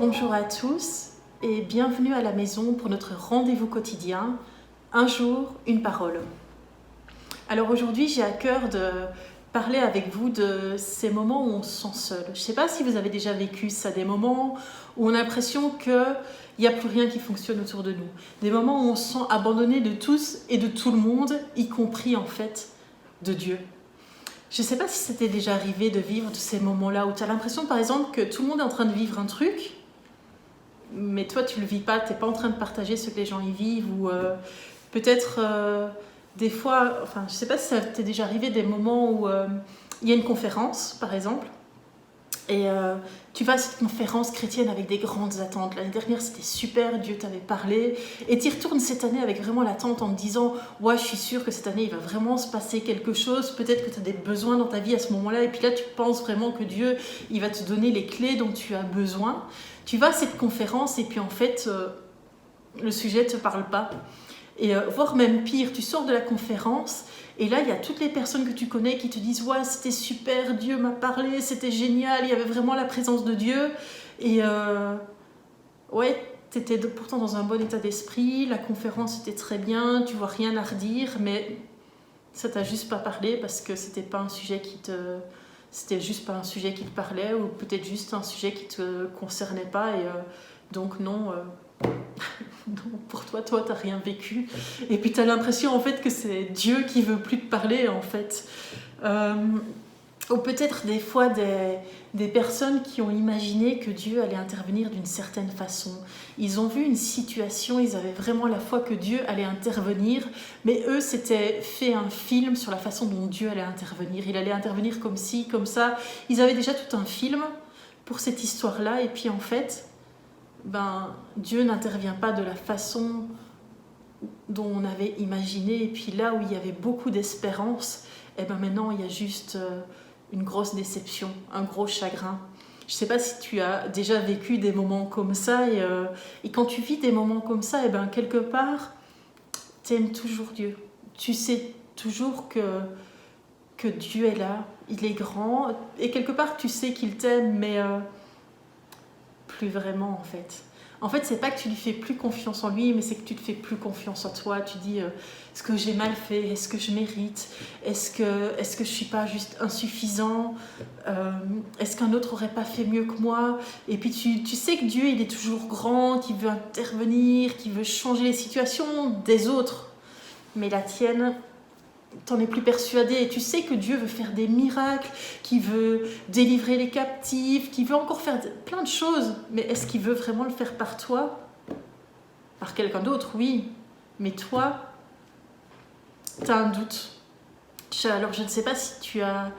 Bonjour à tous et bienvenue à la maison pour notre rendez-vous quotidien, un jour, une parole. Alors aujourd'hui, j'ai à cœur de parler avec vous de ces moments où on se sent seul. Je ne sais pas si vous avez déjà vécu ça, des moments où on a l'impression qu'il n'y a plus rien qui fonctionne autour de nous. Des moments où on se sent abandonné de tous et de tout le monde, y compris en fait de Dieu. Je ne sais pas si c'était déjà arrivé de vivre de ces moments-là où tu as l'impression par exemple que tout le monde est en train de vivre un truc, mais toi tu le vis pas, tu n'es pas en train de partager ce que les gens y vivent, ou peut-être des fois, enfin je sais pas si ça t'est déjà arrivé des moments où il y a une conférence par exemple, et tu vas à cette conférence chrétienne avec des grandes attentes. L'année dernière c'était super, Dieu t'avait parlé, et tu y retournes cette année avec vraiment l'attente en te disant ouais, je suis sûre que cette année il va vraiment se passer quelque chose, peut-être que tu as des besoins dans ta vie à ce moment-là, et puis là tu penses vraiment que Dieu il va te donner les clés dont tu as besoin. Tu vas à cette conférence et puis en fait le sujet ne te parle pas, et voire même pire, tu sors de la conférence et là il y a toutes les personnes que tu connais qui te disent ouais, c'était super, Dieu m'a parlé, c'était génial, il y avait vraiment la présence de Dieu, et ouais, tu étais pourtant dans un bon état d'esprit, la conférence était très bien, tu vois rien à redire, mais ça t'a juste pas parlé parce que c'était pas un sujet qui te... C'était juste pas un sujet qui te parlait, ou peut-être juste un sujet qui te concernait pas, et donc non, non, pour toi t'as rien vécu, et puis t'as l'impression en fait que c'est Dieu qui veut plus te parler en fait. Ou peut-être des fois des personnes qui ont imaginé que Dieu allait intervenir d'une certaine façon. Ils ont vu une situation, ils avaient vraiment la foi que Dieu allait intervenir, mais eux s'étaient fait un film sur la façon dont Dieu allait intervenir. Il allait intervenir comme ci, comme ça. Ils avaient déjà tout un film pour cette histoire-là, et puis en fait, Dieu n'intervient pas de la façon dont on avait imaginé, et puis là où il y avait beaucoup d'espérance, maintenant il y a juste une grosse déception, un gros chagrin. Je ne sais pas si tu as déjà vécu des moments comme ça, et quand tu vis des moments comme ça, quelque part, tu aimes toujours Dieu. Tu sais toujours que Dieu est là, il est grand, et quelque part tu sais qu'il t'aime, mais plus vraiment en fait. En fait, c'est pas que tu lui fais plus confiance en lui, mais c'est que tu te fais plus confiance en toi. Tu dis, est-ce que j'ai mal fait? Est-ce que je mérite? Est-ce que je suis pas juste insuffisant? Est-ce qu'un autre aurait pas fait mieux que moi? Et puis tu sais que Dieu, il est toujours grand, qu'il veut intervenir, qu'il veut changer les situations des autres. Mais la tienne, t'en es plus persuadé, et tu sais que Dieu veut faire des miracles, qu'il veut délivrer les captifs, qu'il veut encore faire plein de choses, mais est-ce qu'il veut vraiment le faire par toi? Par quelqu'un d'autre, oui, mais toi, t'as un doute. Alors je ne sais pas si tu as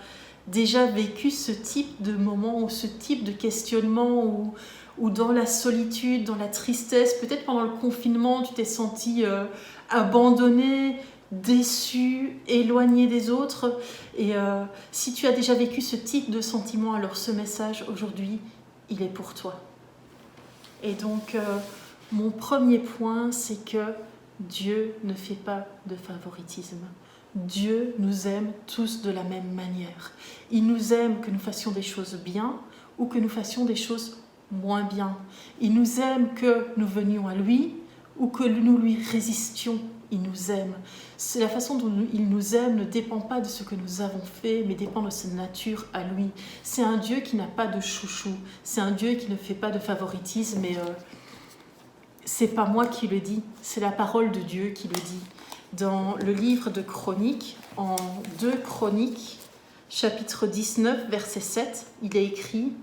déjà vécu ce type de moment, ou ce type de questionnement, ou dans la solitude, dans la tristesse, peut-être pendant le confinement, tu t'es senti abandonné, déçu, éloigné des autres. Et si tu as déjà vécu ce type de sentiment, alors ce message aujourd'hui, il est pour toi. Et donc, mon premier point, c'est que Dieu ne fait pas de favoritisme. Dieu nous aime tous de la même manière. Il nous aime que nous fassions des choses bien ou que nous fassions des choses moins bien. Il nous aime que nous venions à lui ou que nous lui résistions. Il nous aime. C'est la façon dont il nous aime ne dépend pas de ce que nous avons fait, mais dépend de sa nature à lui. C'est un Dieu qui n'a pas de chouchou. C'est un Dieu qui ne fait pas de favoritisme. Et c'est pas moi qui le dis, c'est la parole de Dieu qui le dit. Dans le livre de Chroniques, en 2 Chroniques, chapitre 19, verset 7, il est écrit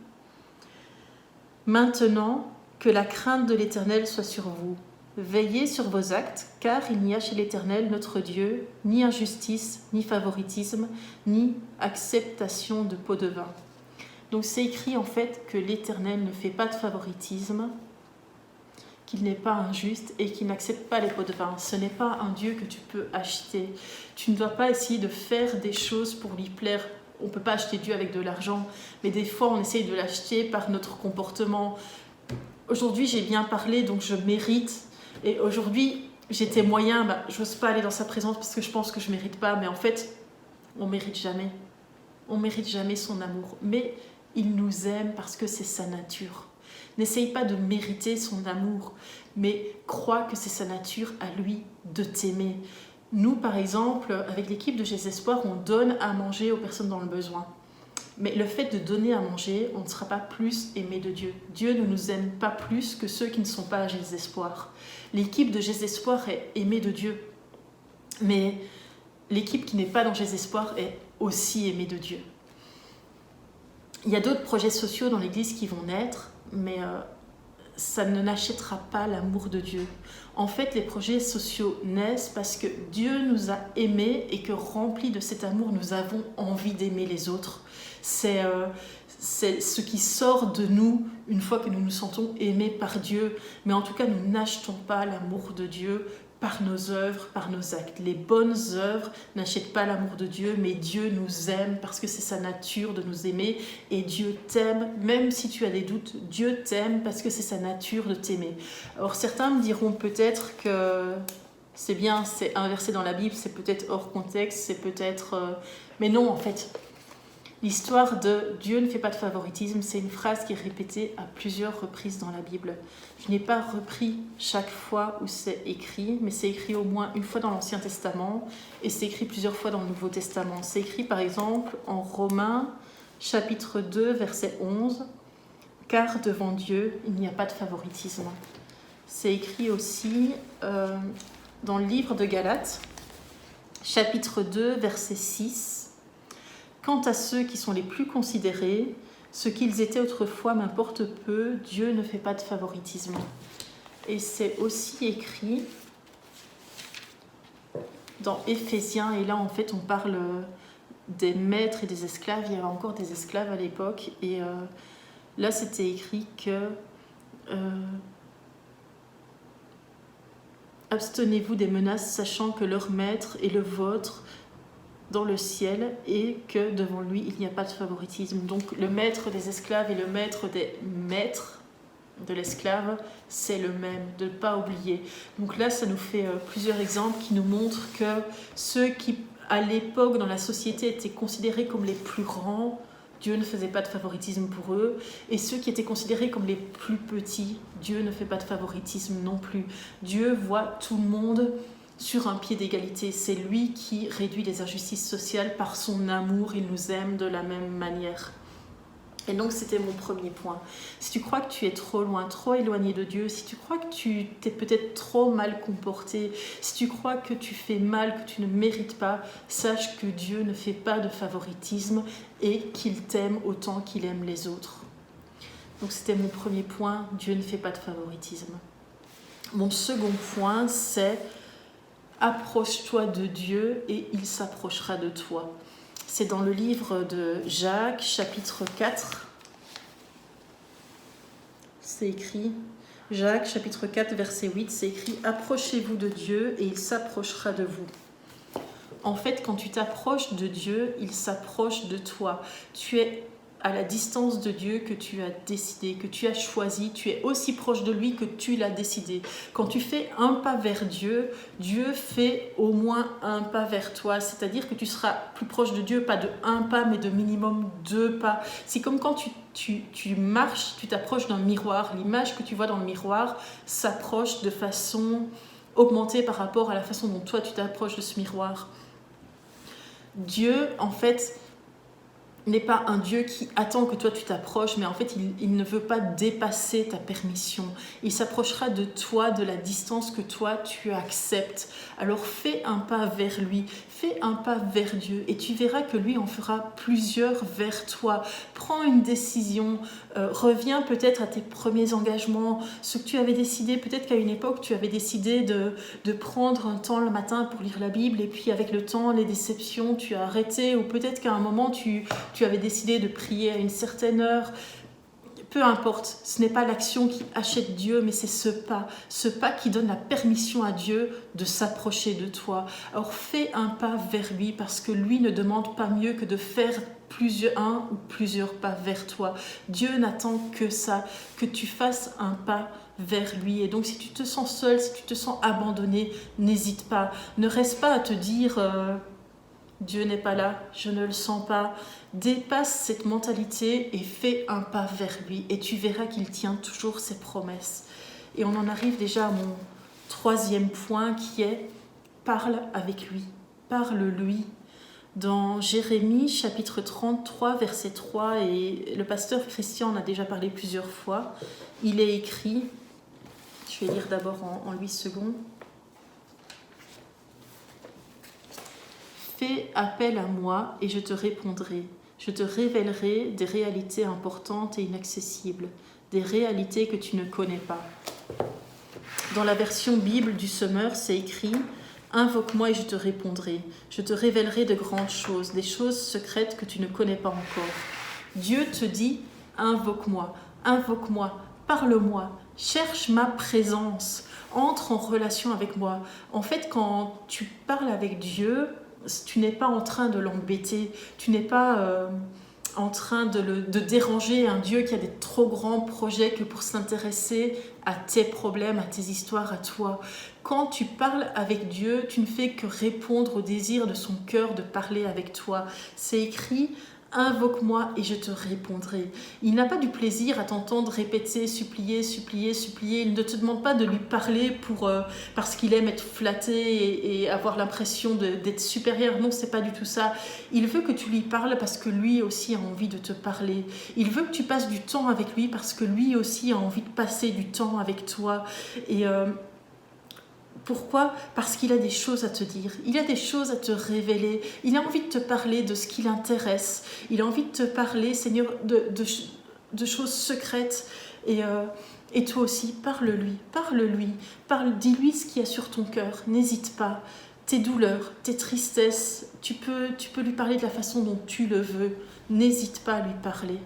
« Maintenant que la crainte de l'Éternel soit sur vous, veillez sur vos actes, car il n'y a chez l'Éternel, notre Dieu, ni injustice, ni favoritisme, ni acceptation de pots de vin. » Donc c'est écrit en fait que l'Éternel ne fait pas de favoritisme, qu'il n'est pas injuste et qu'il n'accepte pas les pots de vin. Ce n'est pas un Dieu que tu peux acheter. Tu ne dois pas essayer de faire des choses pour lui plaire. On ne peut pas acheter Dieu avec de l'argent, mais des fois on essaye de l'acheter par notre comportement. Aujourd'hui j'ai bien parlé, donc je mérite. Et aujourd'hui j'étais moyen, j'ose pas aller dans sa présence parce que je pense que je mérite pas, mais en fait on mérite jamais. On mérite jamais son amour. Mais il nous aime parce que c'est sa nature. N'essaye pas de mériter son amour, mais crois que c'est sa nature à lui de t'aimer. Nous, par exemple, avec l'équipe de Jésus Espoir, on donne à manger aux personnes dans le besoin. Mais le fait de donner à manger, on ne sera pas plus aimé de Dieu. Dieu ne nous aime pas plus que ceux qui ne sont pas à Jésus Espoir. L'équipe de Jésus Espoir est aimée de Dieu. Mais l'équipe qui n'est pas dans Jésus Espoir est aussi aimée de Dieu. Il y a d'autres projets sociaux dans l'Église qui vont naître, mais ça ne n'achètera pas l'amour de Dieu. En fait, les projets sociaux naissent parce que Dieu nous a aimés et que remplis de cet amour, nous avons envie d'aimer les autres. C'est ce qui sort de nous une fois que nous nous sentons aimés par Dieu. Mais en tout cas, nous n'achetons pas l'amour de Dieu par nos œuvres, par nos actes. Les bonnes œuvres n'achètent pas l'amour de Dieu, mais Dieu nous aime parce que c'est sa nature de nous aimer. Et Dieu t'aime, même si tu as des doutes, Dieu t'aime parce que c'est sa nature de t'aimer. Alors certains me diront peut-être que c'est bien, c'est inversé dans la Bible, c'est peut-être hors contexte, c'est peut-être... Mais non, en fait... L'histoire de Dieu ne fait pas de favoritisme, c'est une phrase qui est répétée à plusieurs reprises dans la Bible. Je n'ai pas repris chaque fois où c'est écrit, mais c'est écrit au moins une fois dans l'Ancien Testament et c'est écrit plusieurs fois dans le Nouveau Testament. C'est écrit par exemple en Romains chapitre 2 verset 11, « Car devant Dieu, il n'y a pas de favoritisme ». C'est écrit aussi dans le livre de Galates, chapitre 2 verset 6, quant à ceux qui sont les plus considérés, ce qu'ils étaient autrefois m'importe peu, Dieu ne fait pas de favoritisme. Et c'est aussi écrit dans Éphésiens, et là en fait on parle des maîtres et des esclaves, il y avait encore des esclaves à l'époque, et là c'était écrit que abstenez-vous des menaces, sachant que leur maître est le vôtre, dans le ciel et que devant lui il n'y a pas de favoritisme. Donc le maître des esclaves et le maître des maîtres de l'esclave, c'est le même, de ne pas oublier. Donc là ça nous fait plusieurs exemples qui nous montrent que ceux qui à l'époque dans la société étaient considérés comme les plus grands, Dieu ne faisait pas de favoritisme pour eux, et ceux qui étaient considérés comme les plus petits, Dieu ne fait pas de favoritisme non plus. Dieu voit tout le monde sur un pied d'égalité. C'est lui qui réduit les injustices sociales par son amour. Il nous aime de la même manière. Et donc, c'était mon premier point. Si tu crois que tu es trop loin, trop éloigné de Dieu, si tu crois que tu t'es peut-être trop mal comporté, si tu crois que tu fais mal, que tu ne mérites pas, sache que Dieu ne fait pas de favoritisme et qu'il t'aime autant qu'il aime les autres. Donc, c'était mon premier point. Dieu ne fait pas de favoritisme. Mon second point, c'est approche-toi de Dieu et il s'approchera de toi. C'est dans le livre de Jacques, chapitre 4. C'est écrit, Jacques, chapitre 4, verset 8, c'est écrit « Approchez-vous de Dieu et il s'approchera de vous ». En fait, quand tu t'approches de Dieu, il s'approche de toi. Tu es à la distance de Dieu que tu as décidé, que tu as choisi, tu es aussi proche de lui que tu l'as décidé. Quand tu fais un pas vers Dieu, Dieu fait au moins un pas vers toi, c'est-à-dire que tu seras plus proche de Dieu, pas de un pas, mais de minimum 2 pas. C'est comme quand tu marches, tu t'approches d'un miroir, l'image que tu vois dans le miroir s'approche de façon augmentée par rapport à la façon dont toi tu t'approches de ce miroir. Dieu, en fait, n'est pas un Dieu qui attend que toi tu t'approches, mais en fait il ne veut pas dépasser ta permission. Il s'approchera de toi de la distance que toi tu acceptes. Alors fais un pas vers lui, fais un pas vers Dieu et tu verras que lui en fera plusieurs vers toi. Prends une décision, reviens peut-être à tes premiers engagements, ce que tu avais décidé, peut-être qu'à une époque tu avais décidé de prendre un temps le matin pour lire la Bible et puis avec le temps, les déceptions, tu as arrêté, ou peut-être qu'à un moment tu avais décidé de prier à une certaine heure. Peu importe, ce n'est pas l'action qui achète Dieu, mais c'est ce pas qui donne la permission à Dieu de s'approcher de toi. Alors fais un pas vers lui, parce que lui ne demande pas mieux que de faire un ou plusieurs pas vers toi. Dieu n'attend que ça, que tu fasses un pas vers lui. Et donc si tu te sens seul, si tu te sens abandonné, n'hésite pas. Ne reste pas à te dire Dieu n'est pas là, je ne le sens pas. Dépasse cette mentalité et fais un pas vers lui et tu verras qu'il tient toujours ses promesses. Et on en arrive déjà à mon troisième point qui est parle avec lui, parle-lui. Dans Jérémie chapitre 33 verset 3, et le pasteur Christian en a déjà parlé plusieurs fois, il est écrit, je vais lire d'abord en 8 secondes. Fais appel à moi et je te répondrai. Je te révélerai des réalités importantes et inaccessibles, des réalités que tu ne connais pas. Dans la version Bible du Semeur, c'est écrit « Invoque-moi et je te répondrai. Je te révélerai de grandes choses, des choses secrètes que tu ne connais pas encore. » Dieu te dit « Invoque-moi, invoque-moi, parle-moi, cherche ma présence, entre en relation avec moi. » En fait, quand tu parles avec Dieu, tu n'es pas en train de l'embêter, tu n'es pas en train de déranger un Dieu qui a des trop grands projets que pour s'intéresser à tes problèmes, à tes histoires, à toi. Quand tu parles avec Dieu, tu ne fais que répondre au désir de son cœur de parler avec toi. C'est écrit « Invoque-moi et je te répondrai ». Il n'a pas du plaisir à t'entendre répéter, supplier, supplier, supplier. Il ne te demande pas de lui parler parce qu'il aime être flatté et avoir l'impression d'être supérieur. Non, c'est pas du tout ça. Il veut que tu lui parles parce que lui aussi a envie de te parler. Il veut que tu passes du temps avec lui parce que lui aussi a envie de passer du temps avec toi. Et pourquoi ? Parce qu'il a des choses à te dire, il a des choses à te révéler, il a envie de te parler de ce qui l'intéresse, il a envie de te parler, Seigneur, de choses secrètes. Et toi aussi, parle-lui, dis-lui ce qu'il y a sur ton cœur, n'hésite pas. Tes douleurs, tes tristesses, tu peux lui parler de la façon dont tu le veux, n'hésite pas à lui parler.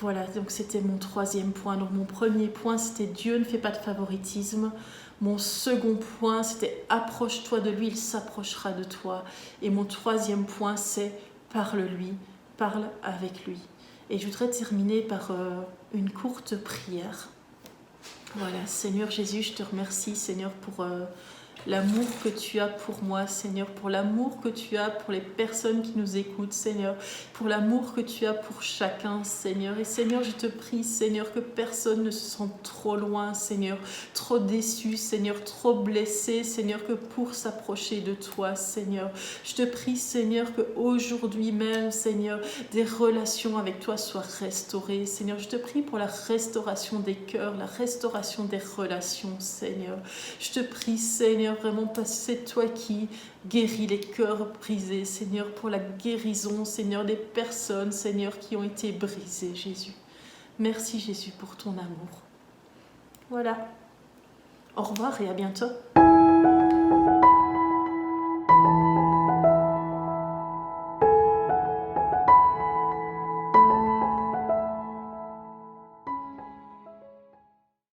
Voilà, donc c'était mon troisième point. Donc mon premier point, c'était Dieu ne fait pas de favoritisme. Mon second point, c'était approche-toi de lui, il s'approchera de toi. Et mon troisième point, c'est parle-lui, parle avec lui. Et je voudrais terminer par une courte prière. Voilà, Seigneur Jésus, je te remercie, Seigneur, pour l'amour que tu as pour moi, Seigneur, pour l'amour que tu as pour les personnes qui nous écoutent, Seigneur, pour l'amour que tu as pour chacun, Seigneur. Et Seigneur, je te prie, Seigneur, que personne ne se sente trop loin, Seigneur, trop déçu, Seigneur, trop blessé, Seigneur, que pour s'approcher de toi, Seigneur. Je te prie, Seigneur, qu'aujourd'hui même, Seigneur, des relations avec toi soient restaurées, Seigneur. Je te prie pour la restauration des cœurs, la restauration des relations, Seigneur. Je te prie, Seigneur, vraiment, parce que c'est toi qui guéris les cœurs brisés, Seigneur, pour la guérison, Seigneur, des personnes, Seigneur, qui ont été brisées, Jésus. Merci, Jésus, pour ton amour. Voilà. Au revoir et à bientôt.